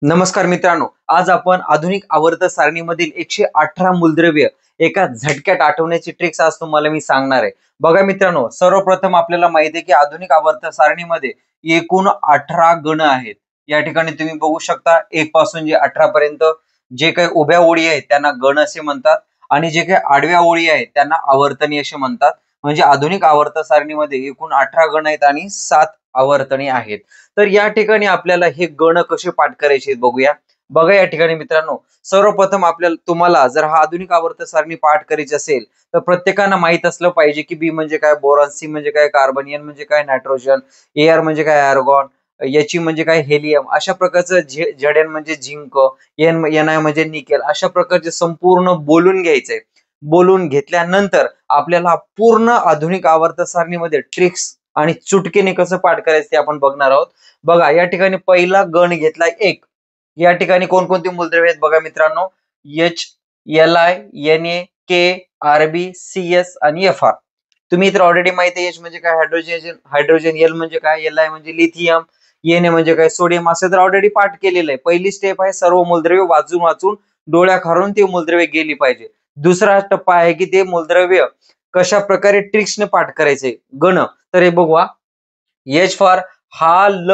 नमस्कार मित्रांनो, आज आपण आधुनिक आवर्त सारणीमधील 118 मूलद्रव्य एका झटक्यात आठवण्याची ट्रिक्स आज तुम्हाला मी सांगणार आहे. बघा मित्रांनो, सर्वप्रथम आपल्याला माहिती आहे की आधुनिक आवर्त सारणीमध्ये एकूण 18 गण आहेत. या ठिकाणी तुम्ही बघू शकता 1 पासून जे 18 पर्यंत जे काही उभ्या ओळी आहेत त्यांना गण असे म्हणतात आणि जे काही आडव्या ओळी आहेत त्यांना आवर्तनी असे म्हणतात. म्हणजे आधुनिक आवर्त सारणीमध्ये एकूण 18 गण आहेत आणि 7 आवर्तनी आहेत. तर या ठिकाणी आपल्याला हे गण कसे पाठ करायचे बघूया. बघा या ठिकाणी मित्रांनो, सर्वप्रथम तुम्हाला जर हा आधुनिक आवर्त सारणी पाठ करायची असेल तर प्रत्येकानं माहित असलं पाहिजे की बी म्हणजे काय, बोरॉन, सी म्हणजे काय, कार्बन, एन म्हणजे काय, नायट्रोजन, एआर म्हणजे काय, आर्गॉन, याची म्हणजे काय, हेलियम. अशा प्रकारचं झेड म्हणजे झिंक, एन आय म्हणजे निकेल. अशा प्रकारचे संपूर्ण बोलून घ्यायचंय. बोलून घेतल्यानंतर आपल्याला पूर्ण आधुनिक आवर्त सारणीमध्ये ट्रिक्स आणि चुटकीने कसं पाठ करायचं ते आपण बघणार आहोत. बघा या ठिकाणी पहिला गण घेतला 1. या ठिकाणी कोणकोणती मूलद्रव्ये आहेत बघा मित्रांनो, H, L I, N A, K, RB, C S आणि एफ आर. तुम्ही इतर ऑलरेडी माहिती आहे. एच म्हणजे काय, हायड्रोजन, एल म्हणजे काय, एल आय म्हणजे लिथियम, एन ए म्हणजे काय, सोडियम. असं तर ऑलरेडी पाठ केलेलं आहे. पहिली स्टेप आहे सर्व मूलद्रव्ये वाचून वाचून डोळ्याखालून ते मूलद्रव्ये गेली पाहिजे. दुसरा टप्पा आहे की ते मूलद्रव्य कशा प्रकारे ट्रिक्सने पाठ करायचे गण. तर हे बघूया. एच फॉर हा ल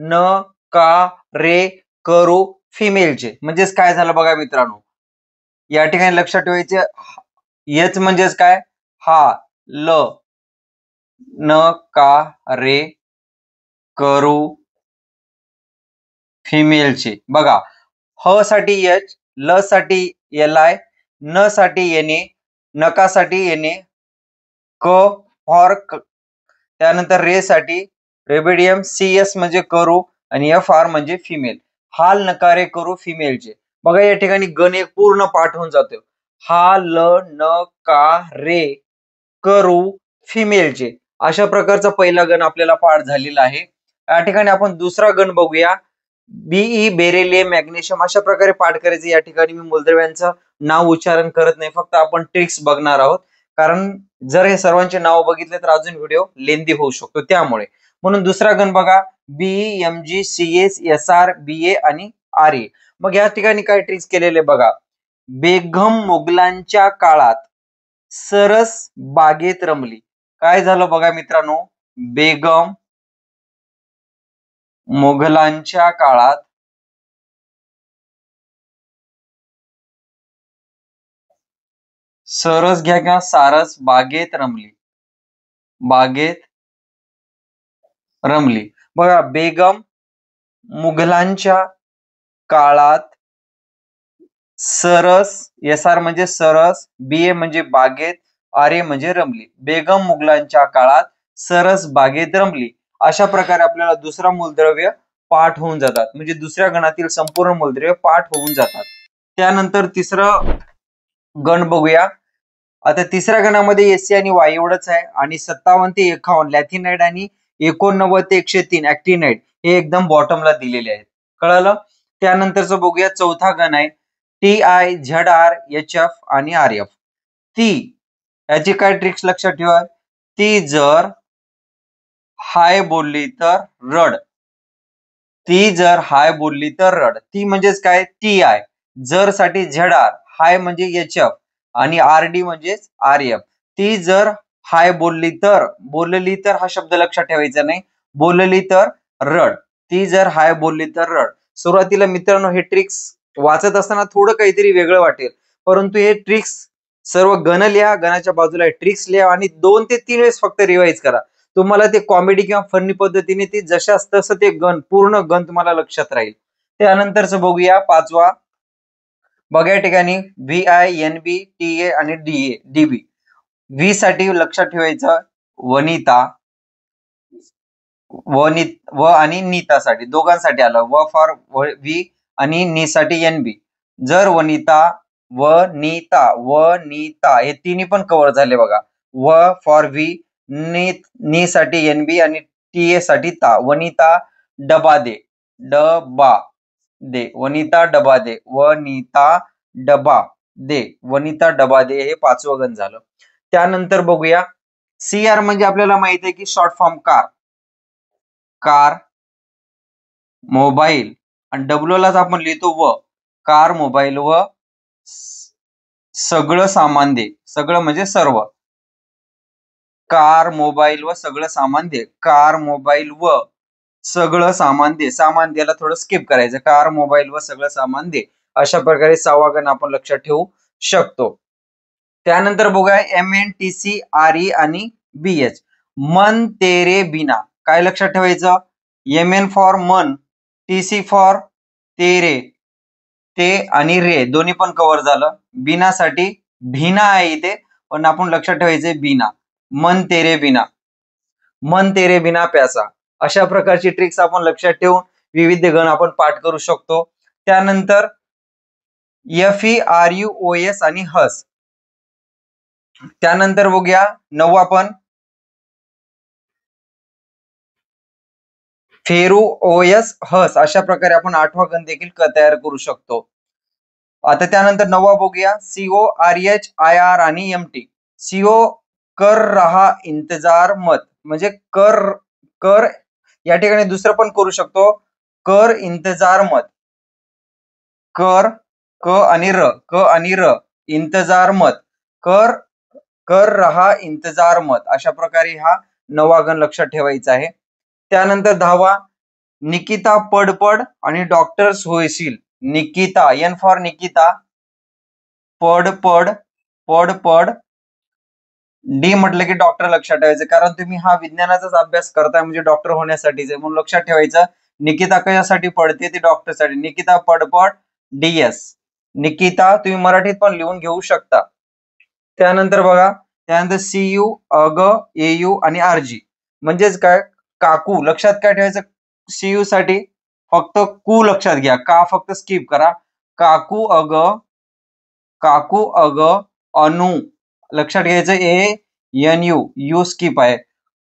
न का रे करू फिमेलचे म्हणजेच काय झालं बघा मित्रांनो. या ठिकाणी लक्षात ठेवायचे, एच म्हणजेच काय, हा ल न का रे करू फिमेलचे. बघा, ह साठी एच, ल साठी एल आय, न साठी एन ए, नकासाठी एन ए, क फॉर त्यानंतर रे साठी रेबिडियम, सी एस म्हणजे करू आणि एफ आर म्हणजे फिमेल. हाल नकारे करू फिमेलचे. बघा या ठिकाणी गण एक पूर्ण पाठ होऊन जातो. हाल न का रे करू फिमेलचे. अशा प्रकारचा पहिला गण आपल्याला पाठ झालेला आहे. या ठिकाणी आपण दुसरा गण बघूया. BE, beryllium, magnesium. अशा प्रकारे पाठ करायचे. या ठिकाणी मी मूलद्रव्यांचं नाव उच्चारण करत नाही, फक्त आपण ट्रिक्स बघणार आहोत. कारण जर हे सर्वांचे नाव बघितले तर अजून व्हिडिओ लेंदी होऊ शकतो, त्यामुळे. म्हणून दुसरा गण बघा, BE, M G, C S, S R, B A आणि आर ए. मग या ठिकाणी काय ट्रिक्स केलेले बघा. बेगम मुघलांच्या काळात सरस बागेत रमली. काय झालं बघा मित्रांनो, बेगम मुघलांच्या काळात सरस घ्या किंवा सारस बागेत रमली. बघा, बेगम मुघलांच्या काळात सरस, एस आर म्हणजे सरस, बी ए म्हणजे बागेत, आर ए म्हणजे रमली. बेगम मुघलांच्या काळात सरस बागेत रमली. अशा प्रकारे आपल्याला दुसरा मूलद्रव्य पाठ होऊन जातात. म्हणजे दुसऱ्या गणातील संपूर्ण मूलद्रव्य पाठ होऊन जातात. त्यानंतर तिसरं गण बघूया. आता तिसऱ्या गणामध्ये एससी आणि वाय एवढंच आहे आणि 57 ते 51 लॅथिनाइड आणि 89 ते 103 ऍक्टिनाइड हे एकदम बॉटमला दिलेले आहेत. कळलं. त्यानंतरच बघूया चौथा गण आहे T I, Z R, H F आणि आर एफ. ती याची काय ट्रिक्स लक्षात ठेवा. ती जर हाय बोलली तर रड. ती जर हाय बोलली तर रड. ती म्हणजेच काय, टी आय. जर साठी झेड आर, हाय म्हणजे एच एफ आणि आर डी म्हणजेच आर एफ. ती जर हाय बोलली तर हा शब्द लक्षात ठेवायचा नाही. बोलली तर रड. ती जर हाय बोलली तर रड. सुरुवातीला मित्रांनो हे ट्रिक्स वाचत असताना थोडं काहीतरी वेगळं वाटेल, परंतु हे ट्रिक्स सर्व गण लिहा, गणाच्या बाजूला ट्रिक्स लिहा आणि 2 ते 3 वेळेस फक्त रिवाइज करा. तुम्हाला ते कॉमेडी किंवा फनी पद्धतीने ते जशास तसं ते पूर्ण गण तुम्हाला लक्षात राहील. त्यानंतरच बघूया पाचवा. बघा या ठिकाणी V I, N B, T A आणि डी बी. व्ही साठी लक्षात ठेवायचं वनिता, व आणि नीतासाठी दोघांसाठी आलं. व फॉर व्ही आणि नी साठी एन बी. जर वनिता हे तिन्ही पण कव्हर झाले बघा. व फॉर व्ही, नी साठी एन बी आणि टी ए साठी ता. वनिता डबा दे, वनिता डबा दे, वनिता डबा दे हे पाचवं गण झालं. त्यानंतर बघूया सी आर म्हणजे आपल्याला माहिती आहे की शॉर्ट फॉर्म कार. मोबाईल आणि डब्ल्यू लाच आपण लिहितो व, कार मोबाईल व सगळं सामान दे, सगळं म्हणजे सर्व, कार मोबाईल व सगळं सामान दे, कार मोबाईल व सगळं सामान दे, सामान द्यायला थोडं स्किप करायचं, कार मोबाईल व सगळं सामान दे. अशा प्रकारे सहावा गण आपण लक्षात ठेवू शकतो. त्यानंतर बघूया MNTCRE आणि BH, मन तेरे बिना. काय लक्षात ठेवायचं? MN फॉर मन, TC फॉर तेरे, ते आणि रे दोन्ही पण कव्हर झालं. बिनासाठी भिना आहे इथे, पण आपण लक्षात ठेवायचे बिना, मन तेरे बिना, मन तेरे बिना प्यासा. अशा प्रकारची ट्रिक्स आपण लक्षात ठेवून विविध गण आपण पाठ करू शकतो. त्यानंतर FERUOS आणि हस. त्यानंतर बघूया नववा पण फेरुओएस हस. अशा प्रकारे आपण आठवा गण देखील तयार करू शकतो. आता त्यानंतर नववा बघूया CORHIR आणि MT. CO कर रहा इंतजार मत, म्हणजे कर या ठिकाणी दुसरं पण करू शकतो, कर इंतजार मत, क आणि र इंतजार मत, कर रहा इंतजार मत. अशा प्रकारे हा नवा गण लक्षात ठेवायचा आहे. त्यानंतर 10वा निकिता पड आणि डॉक्टर्स होईशील. निकिता, N फॉर निकिता, पड डी म्हटलं की डॉक्टर लक्षात ठेवायचं, कारण तुम्ही हा विज्ञानाचाच अभ्यास करताय म्हणजे डॉक्टर होण्यासाठीच आहे, म्हणून लक्षात ठेवायचं. निकिता कशासाठी पडते? ती डॉक्टरसाठी. निकिता पड DS. निकिता तुम्ही मराठीत पण लिहून घेऊ शकता. त्यानंतर बघा, त्यानंतर CU अग AU आणि RG म्हणजेच काय? काकू. लक्षात काय ठेवायचं? CU साठी फक्त कू लक्षात घ्या, का फक्त स्किप करा. काकू अग अनु लक्षात घ्यायचं, ANU यू स्किप आहे.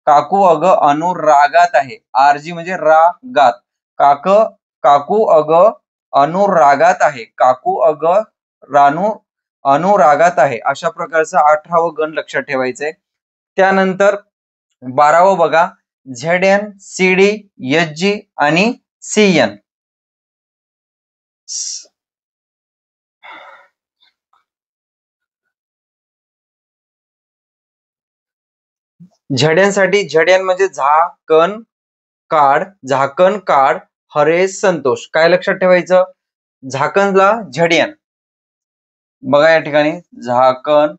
काकू अग अनुरागात आहे, RG म्हणजे रागात. काकू अग अनुरागात आहे, काकू अग अनुरागात आहे. अशा प्रकारचं 18वं गण लक्षात ठेवायचंय. त्यानंतर 12वं बघा, ZN CD SG आणि CN. झड्यांसाठी झड्यान म्हणजे झाकण काढ हरेश संतोष. काय लक्षात ठेवायचं? झाकणला झड्यान. बघा या ठिकाणी झाकण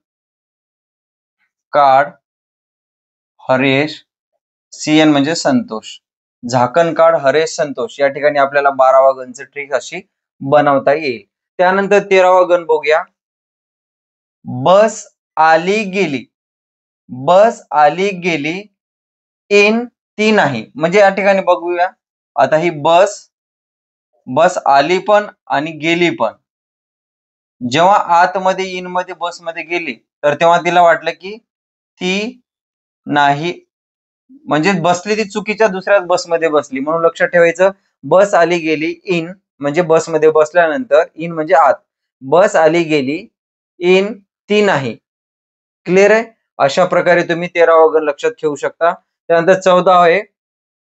काढ हरेश, CN म्हणजे संतोष. झाकण काढ हरेश संतोष. या ठिकाणी आपल्याला 12वा गणचं ट्रिक अशी बनवता येईल. त्यानंतर 13वा गण बघूया, बस आली गेली इन ती नाही. म्हणजे या ठिकाणी बघूया, आता ही बस आली पण आणि गेली पण. जेव्हा आतमध्ये इन मध्ये बसमध्ये गेली तर तेव्हा तिला वाटलं की ती नाही, म्हणजे बसली ती चुकीच्या दुसऱ्याच बसमध्ये बसली, म्हणून लक्षात ठेवायचं. बस आली गेली इन म्हणजे बसमध्ये बसल्यानंतर, इन म्हणजे आत. बस आली गेली इन ती नाही. क्लिअर आहे? अशा प्रकारे तुम्ही 13वा गण लक्षात ठेवू शकता. त्यानंतर 14 आहे,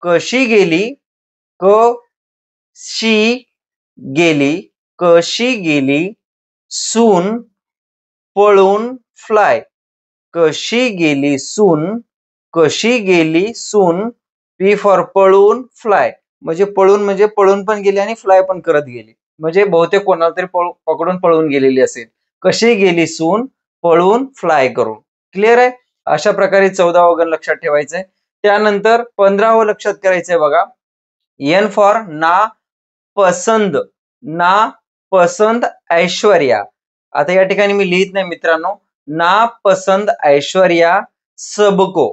कशी गेली सून पळून फ्लाय. कशी गेली सून P फॉर पळून फ्लाय, म्हणजे पळून पण गेली आणि फ्लाय पण करत गेली, म्हणजे बहुतेक कोणाला तरी पकडून पळून गेलेली असेल. कशी गेली सून पळून फ्लाय करून. क्लिअर आहे? अशा प्रकारे 14वं गण लक्षात ठेवायचंय. त्यानंतर 15वं लक्षात करायचंय बघा, N फॉर ना पसंद ऐश्वर्या. आता या ठिकाणी मी लिहित नाही मित्रांनो, ना पसंद ऐश्वर्या सबको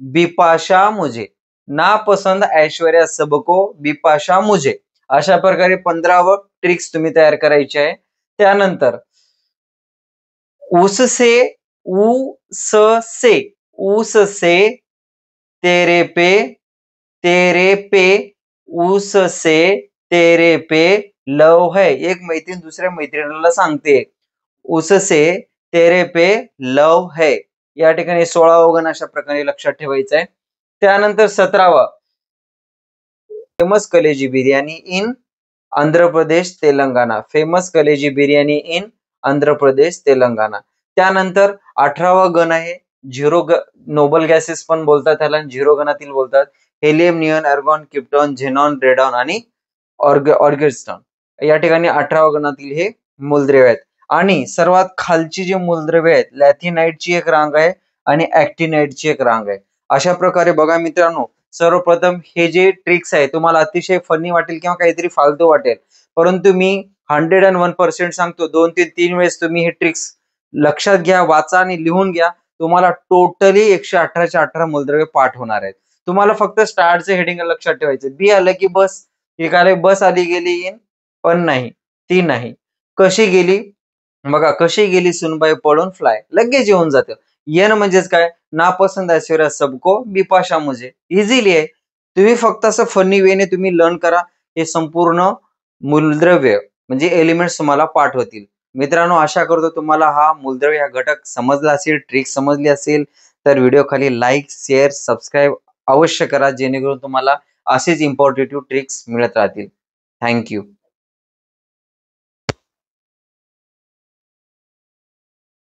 बिपाशा मुझे. ना पसंद ऐश्वर्या सबको बिपाशा मुझे. अशा प्रकारे 15वं ट्रिक्स तुम्ही तयार करायचे आहे. त्यानंतर उससे तेरे पे लव है. एक मैत्रीण दुसऱ्या मैत्रिणीला सांगते, उससे तेरे पे लव है. या ठिकाणी 16वं गण अशा प्रकारे लक्षात ठेवायचं आहे. त्यानंतर 17वा, फेमस कलेजी बिर्याणी इन आंध्र प्रदेश तेलंगणा. फेमस कलेजी बिर्याणी इन आंध्र प्रदेश तेलंगणा. त्यानंतर 18वा गण आहे झिरो नोबल गॅसेस पण बोलतात त्याला, झिरो गणातील बोलतात. Helium, neon, argon, krypton, xenon, radon आणि ऑर्गेस्ट्रॉन. या ठिकाणी 18वा गणातील हे मूलद्रव्य आहेत. आणि सर्वात खालची जी मूलद्रव्य आहेत लॅथिनाइटची एक रांग आहे आणि ऍक्टिनाइटची एक रांग आहे. अशा प्रकारे बघा मित्रांनो, सर्वप्रथम हे जे ट्रिक्स आहे तुम्हाला अतिशय फनी वाटेल किंवा काहीतरी फालतू वाटेल, परंतु मी 101% सांगतो, 2 ते 3 वेळेस तुम्ही हे ट्रिक्स लक्षात घ्या, वाचा आणि लिहून घ्या. तुम्हाला टोटली 118च्या 18 मूलद्रव्य पाठ होणार आहेत. तुम्हाला फक्त स्टारचे हेडिंग लक्षात ठेवायचं. बी आलं की बस, एक आलं बस आली गेली इन, पण नाही ती नाही. कशी गेली बघा, कशी गेली सुनबाई पळून फ्लाय, लगेच येऊन जातं. एन म्हणजेच काय, ना पसंद ऐश्वर्या सबको बिपाशा मुझे. इझिली आहे. तुम्ही फक्त असं फनी वेने तुम्ही लर्न करा, हे संपूर्ण मूलद्रव्य म्हणजे एलिमेंट्स तुम्हाला पाठ होतील. मित्रांनो, आशा करतो तुम्हाला हा मूलद्रव्य हा घटक समजला असेल, ट्रिक समजली असेल. तर व्हिडिओ खाली लाईक, शेअर, सबस्क्राईब अवश्य करा, जेणेकरून तुम्हाला असेच इम्पॉर्टेंट ट्रिक्स मिळत राहतील. थँक्यू.